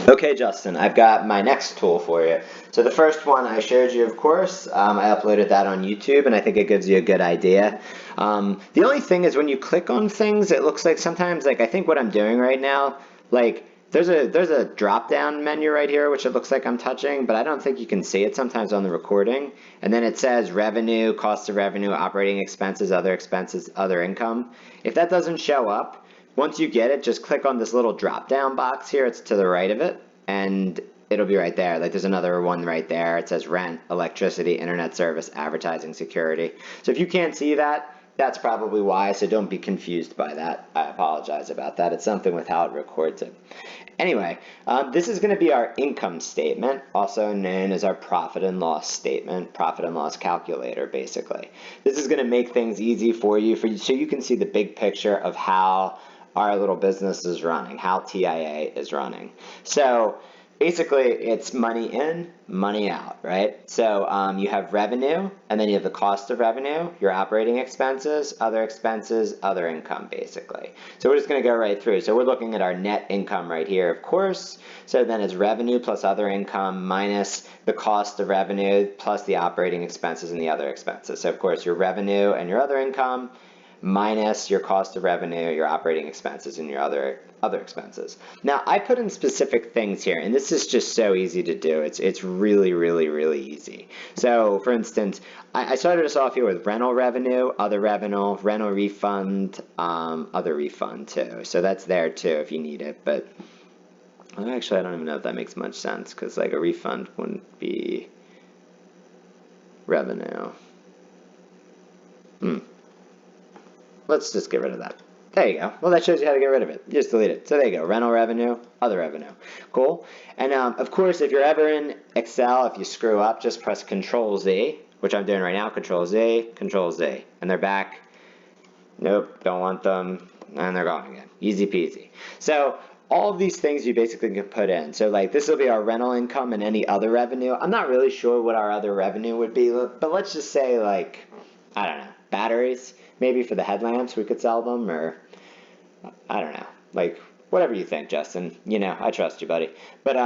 Okay, Justin, I've got my next tool for you. So the first one I showed you, of course, I uploaded that on YouTube, and I think it gives you a good idea. The only thing is when you click on things, it looks like sometimes, like I think what I'm doing right now, like there's a drop down menu right here, which it looks like I'm touching, but I don't think you can see it sometimes on the recording. And then it says revenue, cost of revenue, operating expenses, other income. If that doesn't show up, once you get it, just click on this little drop down box here. It's to the right of it, and it'll be right there. Like there's another one right there. It says rent, electricity, internet service, advertising, security. So if you can't see that, that's probably why. So don't be confused by that. I apologize about that. It's something with how it records it. Anyway, this is going to be our income statement, also known as our profit and loss statement, profit and loss calculator, basically. This is going to make things easy for you so you can see the big picture of how our little business is running, how TIA is running. So basically it's money in, money out, right? So you have revenue, and then you have the cost of revenue, your operating expenses, other income, basically. So we're just going to go right through. So we're looking at our net income right here, of course. So then it's revenue plus other income minus the cost of revenue plus the operating expenses and the other expenses. So of course your revenue and your other income minus your cost of revenue, your operating expenses, and your other expenses. Now, I put in specific things here, and this is just so easy to do. It's really, really, really easy. So, for instance, I started us off here with rental revenue, other revenue, rental refund, other refund too. So that's there too if you need it. But actually, I don't even know if that makes much sense because like a refund wouldn't be revenue. Let's just get rid of that. There you go. Well, that shows you how to get rid of it. You just delete it. So there you go. Rental revenue, other revenue. Cool. And of course, if you're ever in Excel, if you screw up, just press Control Z, which I'm doing right now. Control Z, Control Z. And they're back. Nope, don't want them. And they're gone again. Easy peasy. So all of these things you basically can put in. So like this will be our rental income and any other revenue. I'm not really sure what our other revenue would be, but let's just say like, I don't know, batteries. Maybe for the headlamps we could sell them, or I don't know, like whatever you think, Justin. You know, I trust you, buddy. But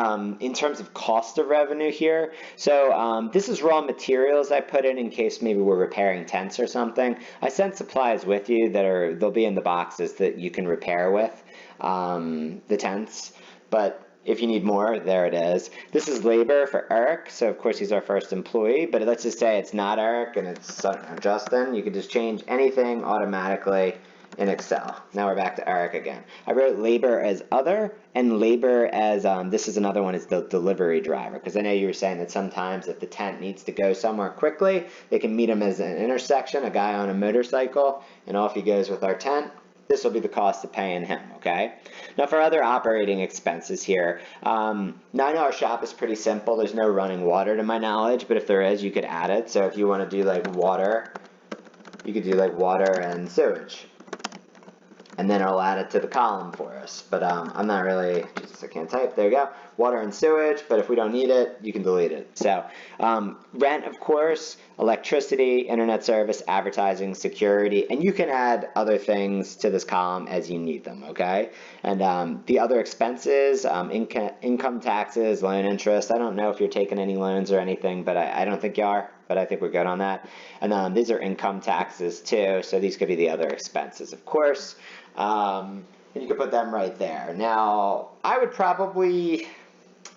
in terms of cost of revenue here, so this is raw materials I put in case maybe we're repairing tents or something. I sent supplies with you they'll be in the boxes that you can repair with the tents, but if you need more, there it is. This is labor for Eric, so of course he's our first employee, but let's just say it's not Eric and it's Justin. You can just change anything automatically in Excel. Now we're back to Eric again. I wrote labor as other and labor as, this is another one, is the delivery driver, because I know you were saying that sometimes if the tent needs to go somewhere quickly, they can meet him as an intersection, a guy on a motorcycle, and off he goes with our tent. This will be the cost of paying him, okay? Now for other operating expenses here, now I know our shop is pretty simple. There's no running water to my knowledge, but if there is, you could add it. So if you want to do like water, you could do like water and sewage. And then it'll add it to the column for us. But I'm not really, Jesus, I can't type. There you go. Water and sewage, but if we don't need it, you can delete it. So rent, of course, electricity, internet service, advertising, security, and you can add other things to this column as you need them, okay? And the other expenses, income taxes, loan interest. I don't know if you're taking any loans or anything, but I don't think you are. But I think we're good on that. And these are income taxes too, so these could be the other expenses, of course. And you could put them right there. Now, I would probably,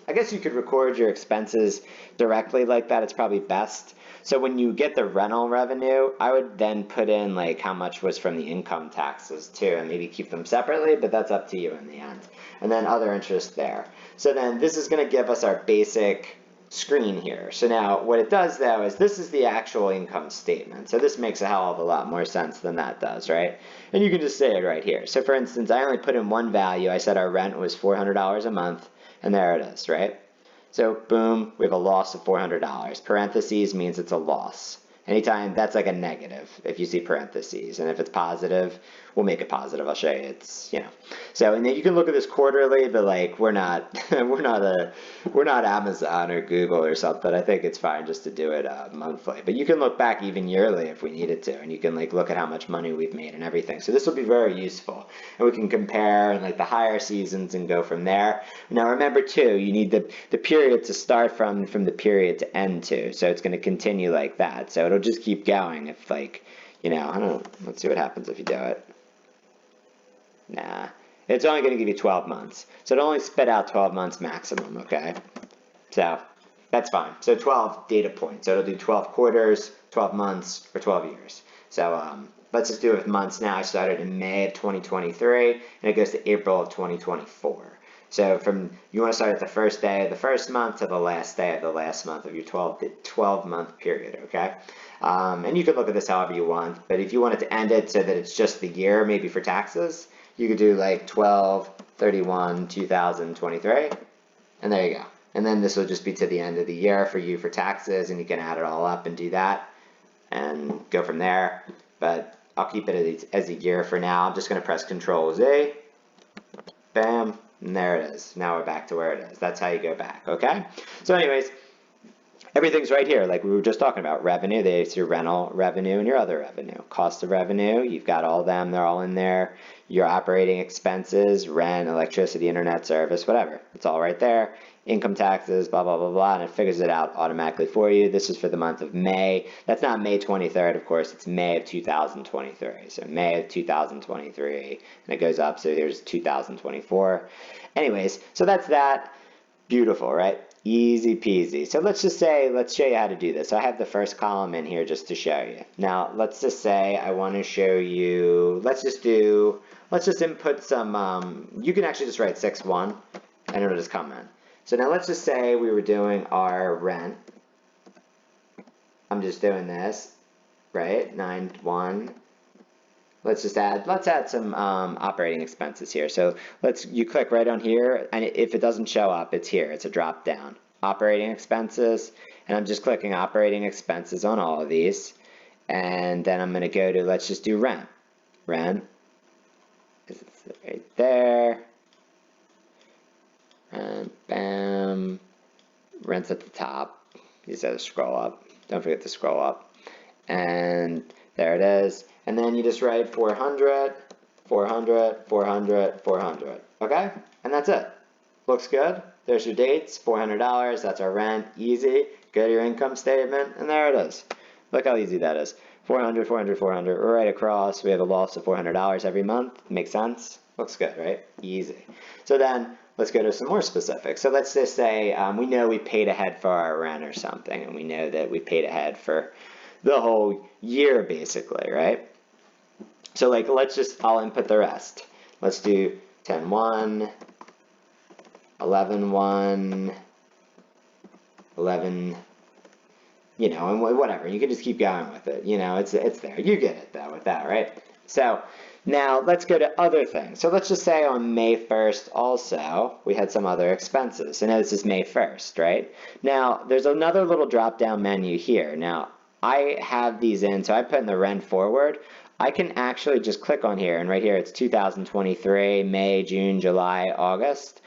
I guess you could record your expenses directly like that. It's probably best. So when you get the rental revenue, I would then put in like how much was from the income taxes too, and maybe keep them separately, but that's up to you in the end. And then other interest there. So then this is going to give us our basic screen here. So now what it does though is this is the actual income statement. So this makes a hell of a lot more sense than that does, right? And you can just say it right here. So for instance, I only put in one value. I said our rent was $400 a month, and there it is, right? So boom, we have a loss of $400. Parentheses means it's a loss. Anytime that's like a negative if you see parentheses, and if it's positive, we'll make it positive. I'll show you. It's, so, and then you can look at this quarterly, but like we're not we're not Amazon or Google or something. I think it's fine just to do it monthly. But you can look back even yearly if we needed to, and you can like look at how much money we've made and everything. So this will be very useful, and we can compare and like the higher seasons and go from there. Now remember too, you need the period to start from the period to end to. So it's going to continue like that. So it'll just keep going if like, I don't know. Let's see what happens if you do it. Nah, it's only going to give you 12 months. So it'll only spit out 12 months maximum, okay? So that's fine. So 12 data points. So it'll do 12 quarters, 12 months, or 12 years. So let's just do it with months now. I started in May of 2023, and it goes to April of 2024. So you want to start at the first day of the first month to the last day of the last month of your 12-month period, okay? And you can look at this however you want, but if you wanted to end it so that it's just the year, maybe for taxes, you could do like 12/31/2023, and there you go. And then this will just be to the end of the year for you for taxes, and you can add it all up and do that and go from there. But I'll keep it as a year for now. I'm just going to press Control-Z, bam, and there it is. Now we're back to where it is. That's how you go back, okay? So anyways, everything's right here, like we were just talking about. Revenue, there's your rental revenue and your other revenue. Cost of revenue, you've got all of them, they're all in there. Your operating expenses, rent, electricity, internet service, whatever. It's all right there. Income taxes, blah, blah, blah, blah, and it figures it out automatically for you. This is for the month of May. That's not May 23rd, of course, it's May of 2023. So May of 2023, and it goes up, so here's 2024. Anyways, so that's that. Beautiful, right? Easy peasy. So let's show you how to do this. So I have the first column in here just to show you. Now, let's just say I want to show you, let's just input some, you can actually just write 6-1, and it'll just come in. So now let's just say we were doing our rent. I'm just doing this, right? 9-1. Let's add some operating expenses here. So you click right on here, and if it doesn't show up, it's here. It's a drop down. Operating expenses, and I'm just clicking operating expenses on all of these, and then I'm going to go to, let's just do rent. Rent is right there. And bam, rent's at the top. You just have to scroll up. Don't forget to scroll up. And there it is. And then you just write 400, 400, 400, 400. Okay? And that's it. Looks good. There's your dates, $400. That's our rent. Easy. Go to your income statement, and there it is. Look how easy that is. 400, 400, 400. Right across. We have a loss of $400 every month. Makes sense? Looks good, right? Easy. So then, let's go to some more specifics. So let's just say we know we paid ahead for our rent or something, and we know that we paid ahead for the whole year, basically, right? So like, I'll input the rest. Let's do 10-1, 11-1, 11, and whatever. You can just keep going with it. It's there. You get it, though, with that, right? So now let's go to other things. So let's just say on May 1st also, we had some other expenses. So now this is May 1st, right? Now, there's another little drop-down menu here. Now, I have these in, so I put in the rent forward. I can actually just click on here, and right here it's 2023, May, June, July, August.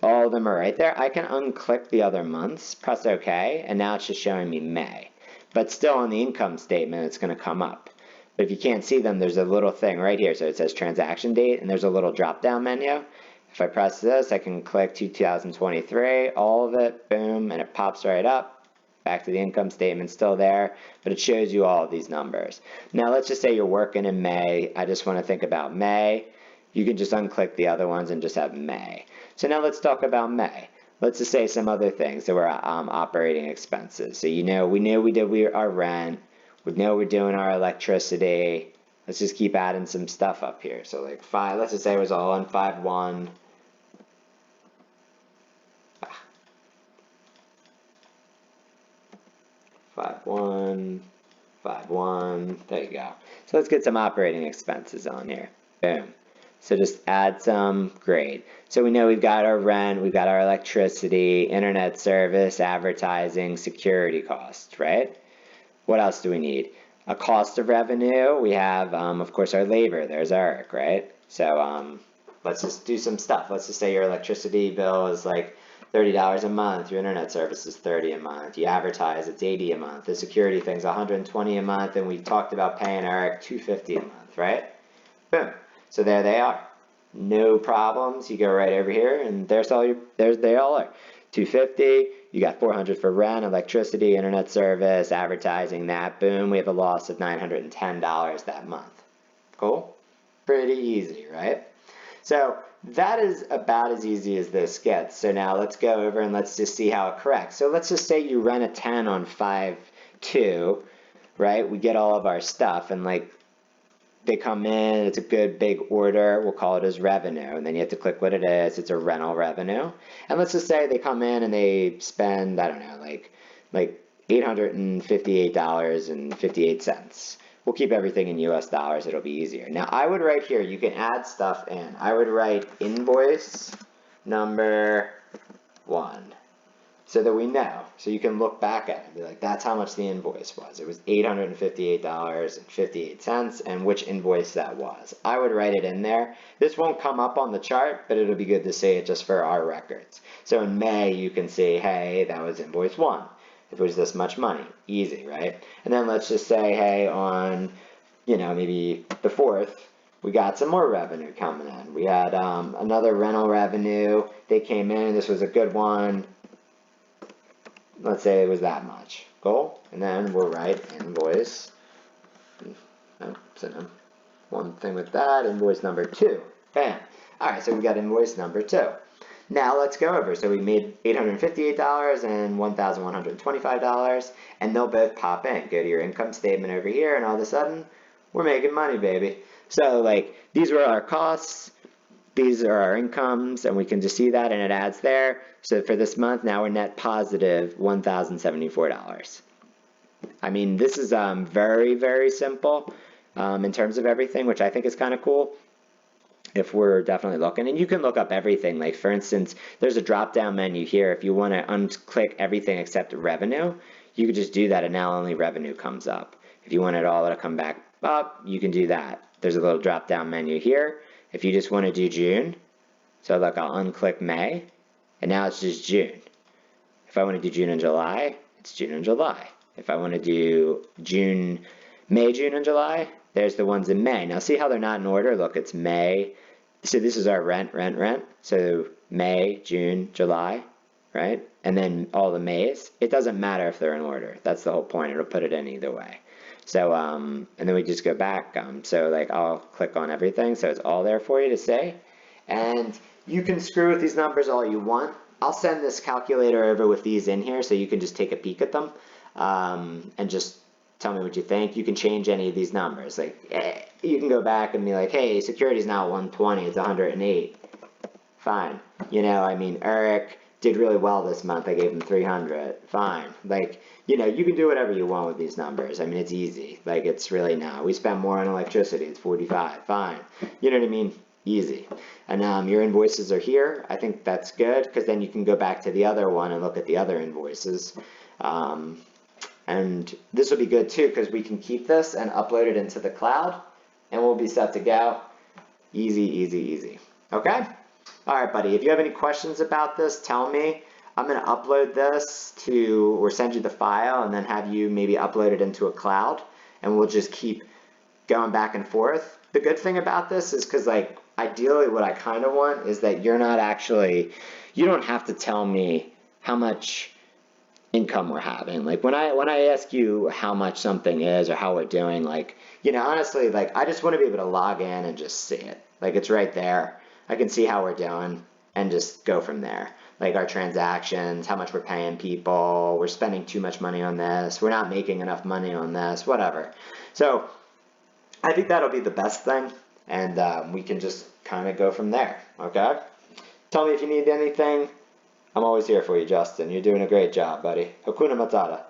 All of them are right there. I can unclick the other months, press OK, and now it's just showing me May. But still on the income statement, it's going to come up. But if you can't see them, there's a little thing right here. So it says transaction date, and there's a little drop-down menu. If I press this, I can click 2023, all of it, boom, and it pops right up. Back to the income statement, still there, but it shows you all of these numbers. Now let's just say you're working in May. I just want to think about May. You can just unclick the other ones and just have May. So now let's talk about May. Let's just say some other things that were operating expenses. So we did our rent. We know we're doing our electricity. Let's just keep adding some stuff up here. So like let's just say it was all on 5-1. 5-1, 5-1, there you go. So let's get some operating expenses on here. Boom. So just add some, great. So we know we've got our rent, we've got our electricity, internet service, advertising, security costs, right? What else do we need? a cost of revenue, we have, of course, our labor. There's Eric, right? So let's just do some stuff. Let's just say your electricity bill is like $30 a month. Your internet service is $30 a month. You advertise, it's $80 a month. The security thing's $120 a month, and we talked about paying Eric $250 a month, right? Boom. So there they are. No problems. You go right over here, and there's they all are. $250. You got $400 for rent, electricity, internet service, advertising. That boom. We have a loss of $910 that month. Cool. Pretty easy, right? So that is about as easy as this gets. So now let's go over and let's just see how it corrects. So let's just say you rent a 10 on 5/2, right? We get all of our stuff, and like they come in, it's a good big order, we'll call it as revenue, and then you have to click what it is. It's a rental revenue. And let's just say they come in and they spend, I don't know, like $858.58. We'll keep everything in US dollars, it'll be easier. Now I would write here, you can add stuff in. I would write invoice number 1. So that we know, so you can look back at it and be like, that's how much the invoice was. It was $858.58, and which invoice that was. I would write it in there. This won't come up on the chart, but it'll be good to see it just for our records. So in May, you can see, hey, that was invoice 1. If it was this much money, easy, right? And then let's just say, hey, on, maybe the 4th, we got some more revenue coming in. We had another rental revenue. They came in, this was a good one. Let's say it was that much. Cool. And then we'll write invoice. One thing with that, invoice number 2. Bam. All right, so we got invoice number 2. Now let's go over. So we made $858 and $1,125, and they'll both pop in. Go to your income statement over here, and all of a sudden, we're making money, baby. So like, these were our costs. These are our incomes, and we can just see that, and it adds there. So for this month, now we're net positive $1,074. I mean, this is very, very simple in terms of everything, which I think is kind of cool if we're definitely looking. And you can look up everything. Like, for instance, there's a drop-down menu here. If you want to unclick everything except revenue, you could just do that, and now only revenue comes up. If you want it all to come back up, you can do that. There's a little drop-down menu here. If you just want to do June, so look, I'll unclick May, and now it's just June. If I want to do June and July, it's June and July. If I want to do May, June, and July, there's the ones in May. Now see how they're not in order? Look, it's May. So this is our rent. So May, June, July, right? And then all the Mays. It doesn't matter if they're in order. That's the whole point. It'll put it in either way. So, and then we just go back. So like I'll click on everything. So it's all there for you to see. And you can screw with these numbers all you want. I'll send this calculator over with these in here so you can just take a peek at them and just tell me what you think. You can change any of these numbers. Like you can go back and be like, hey, security's now 120, it's 108. Fine. I mean, Eric did really well this month. I gave him 300. Fine. Like, you can do whatever you want with these numbers. I mean, it's easy. Like, it's really not. We spend more on electricity. It's 45. Fine. You know what I mean? Easy. And your invoices are here. I think that's good because then you can go back to the other one and look at the other invoices. And this will be good too because we can keep this and upload it into the cloud and we'll be set to go. Easy, easy, easy. Okay? All right, buddy. If you have any questions about this, tell me. I'm going to upload this or send you the file and then have you maybe upload it into a cloud and we'll just keep going back and forth. The good thing about this is because like ideally what I kind of want is that you don't have to tell me how much income we're having. Like when I ask you how much something is or how we're doing, like, honestly, like I just want to be able to log in and just see it. Like it's right there. I can see how we're doing and just go from there. Like our transactions, how much we're paying people, we're spending too much money on this, we're not making enough money on this, whatever. So I think that'll be the best thing, and we can just kind of go from there, okay? Tell me if you need anything. I'm always here for you, Justin. You're doing a great job, buddy. Hakuna Matata.